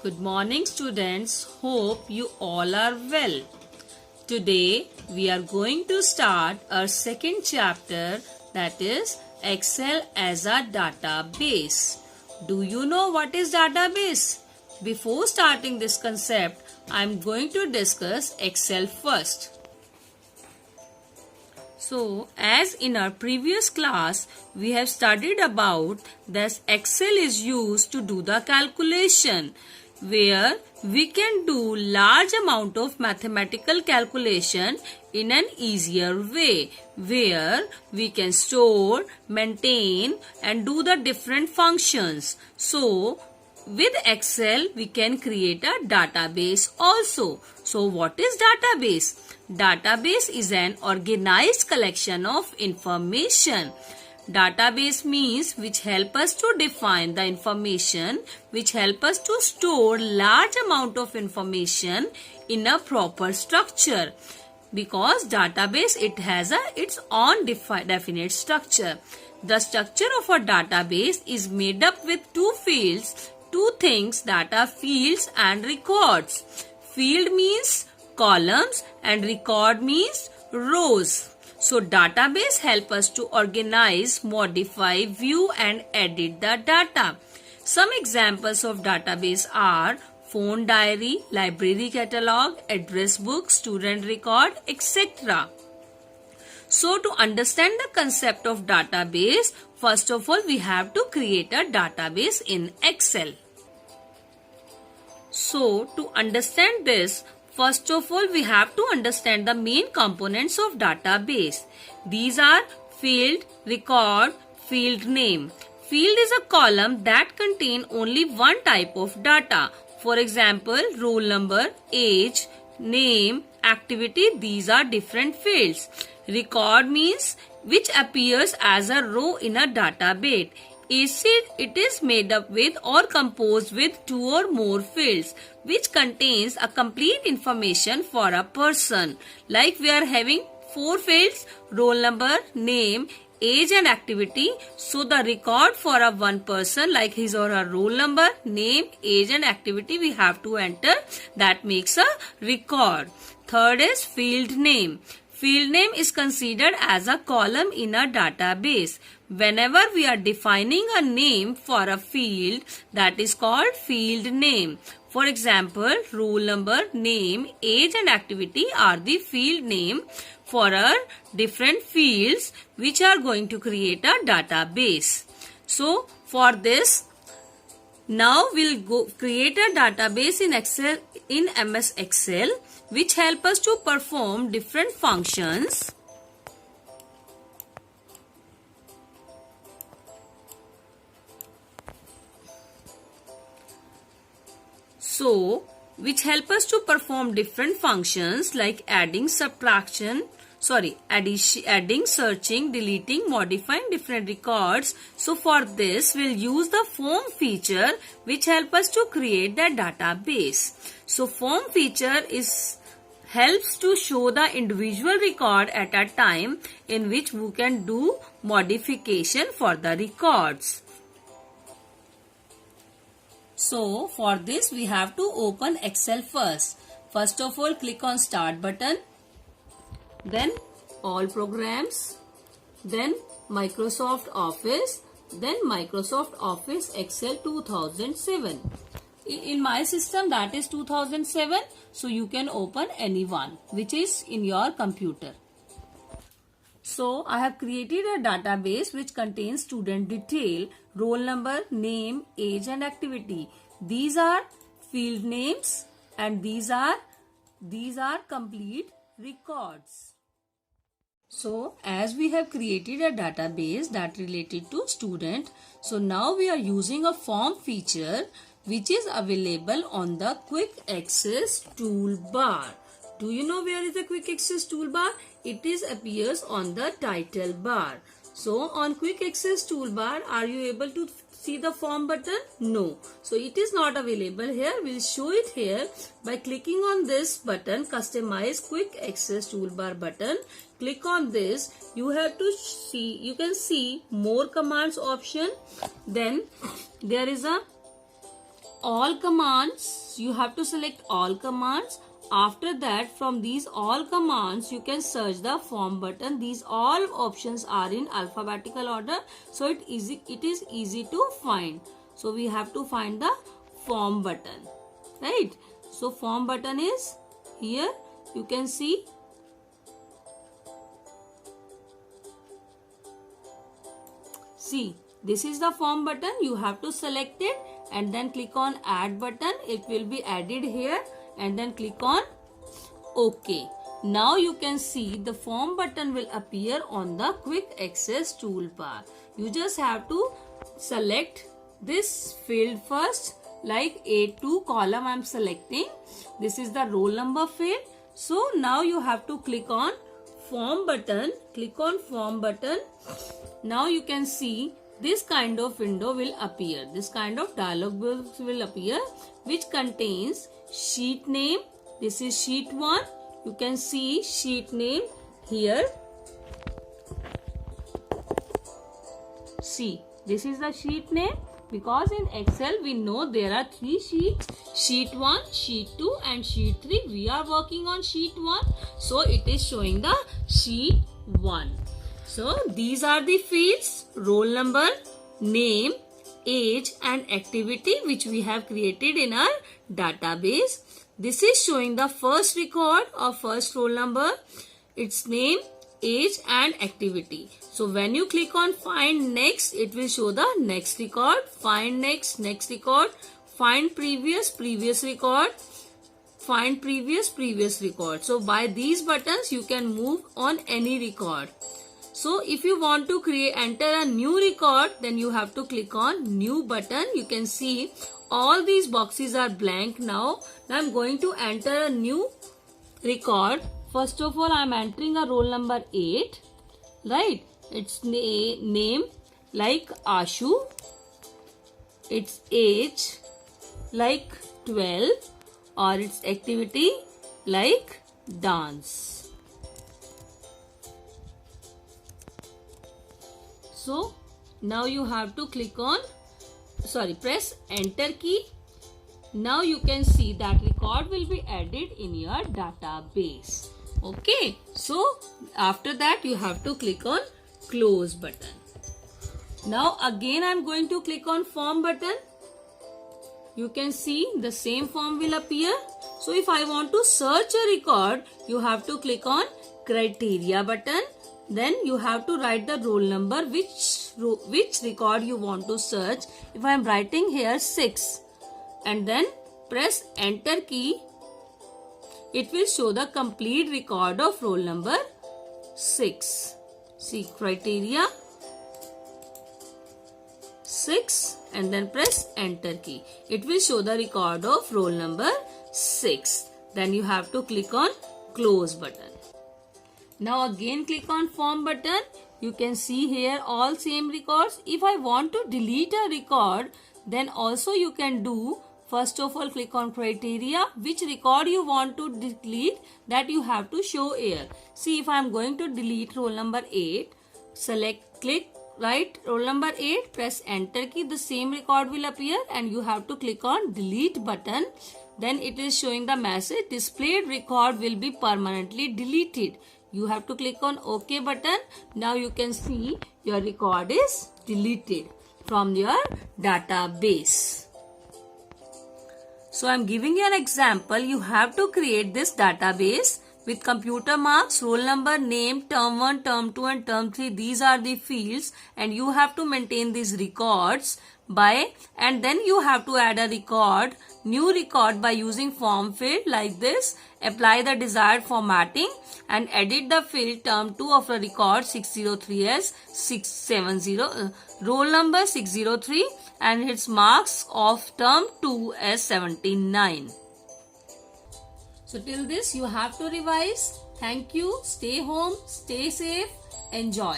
Good morning students. Hope you all are well. Today we are going to start our second chapter, that is Excel as a database. Do you know what is database? Before starting this concept, I am going to discuss Excel first. So, as in our previous class, we have studied about that Excel is used to do the calculation, where we can do large amount of mathematical calculation in an easier way, where we can store, maintain and do the different functions. So, with Excel, we can create a database also. So, what is database? Database is an organized collection of information. Database means which help us to define the information, which help us to store large amount of information in a proper structure. Because database, it has its own definite structure. The structure of a database is made up with two fields, two things, that are fields and records. Field means columns and record means rows. So database help us to organize, modify, view and edit the data. Some examples of database are phone diary, library catalog, address book, student record, etc. So to understand the concept of database, first of all we have to create a database in Excel. So to understand this, first of all, we have to understand the main components of database. These are field, record, field name. Field is a column that contains only one type of data. For example, roll number, age, name, activity, these are different fields. Record means which appears as a row in a database. It is made up with or composed with two or more fields, which contains a complete information for a person. Like we are having 4 fields: roll number, name, age and activity. So the record for a one person, like his or her roll number, name, age and activity, we have to enter. That makes a record. Third is field name. Field name is considered as a column in a database. Whenever we are defining a name for a field, that is called field name. For example, roll number, name, age and activity are the field name for our different fields which are going to create a database. So, for this, now we'll create a database in Excel, in MS Excel, which help us to perform different functions. So, which help us to perform different functions like adding, subtraction, adding, searching, deleting, modifying different records. So, for this, we'll use the form feature which help us to create the database. So, form feature helps to show the individual record at a time in which we can do modification for the records. So, for this we have to open Excel first. First of all, click on Start button, then All Programs, then Microsoft Office, then Microsoft Office Excel 2007. In my system, that is 2007, so you can open any one which is in your computer. So, I have created a database which contains student detail, roll number, name, age and activity. These are field names and these are complete records. So, as we have created a database that related to student, so now we are using a form feature which is available on the Quick Access toolbar. Do you know where is the Quick Access toolbar? It appears on the title bar. So on Quick Access toolbar, are you able to see the form button? No. So it is not available here. We'll show it here by clicking on this button, Customize Quick Access toolbar button. Click on this. You can see more commands option. Then there is a all commands. You have to select all commands. After that, from these all commands, you can search the form button. These all options are in alphabetical order, so it is easy to find. So we have to find the form button, right? So form button is here. You can see. See, this is the form button. You have to select it and then click on add button. It will be added here, and then click on OK. Now you can see the form button will appear on the quick access toolbar. You just have to select this field first, like A2 column I am selecting. This is the roll number field. So now you have to click on form button. Click on form button. Now you can see this kind of window will appear. This kind of dialog box will appear, which contains sheet name. This is sheet 1. You can see sheet name here. See, this is the sheet name, because in Excel we know there are 3 sheets. Sheet 1, sheet 2 and sheet 3. We are working on sheet 1. So it is showing the sheet 1. So these are the fields: roll number, name, age and activity, which we have created in our database. This is showing the first record of first roll number, its name, age and activity. So when you click on find next, it will show the next record, find next, next record, find previous, previous record, find previous, previous record. So by these buttons you can move on any record. So if you want to enter a new record, then you have to click on new button. You can see all these boxes are blank now. Now I am going to enter a new record. First of all, I am entering a roll number 8, right? Its name like Ashu. Its age like 12, or its activity like dance. So now you have to press enter key. Now you can see that record will be added in your database. Okay, so after that you have to click on close button. Now again I am going to click on form button. You can see the same form will appear. So if I want to search a record, you have to click on criteria button. Then you have to write the roll number, which record you want to search. If I am writing here 6 and then press enter key, it will show the complete record of roll number 6. See, criteria 6 and then press enter key. It will show the record of roll number 6. Then you have to click on close button. Now again click on form button. You can see here all same records. If I want to delete a record, then also you can do. First of all, click on criteria. Which record you want to delete, that you have to show here. See, if I am going to delete roll number 8, write roll number 8, press enter key. The same record will appear and you have to click on delete button. Then it is showing the message displayed record will be permanently deleted. You have to click on OK button. Now you can see your record is deleted from your database. So I am giving you an example. You have to create this database with computer marks, roll number, name, term 1, term 2 and term 3. These are the fields and you have to maintain these records and then you have to add a record, new record by using form field like this. Apply the desired formatting and edit the field term 2 of the record 603 as 670, roll number 603 and its marks of term 2 as 79. So till this you have to revise. Thank you. Stay home, stay safe, enjoy.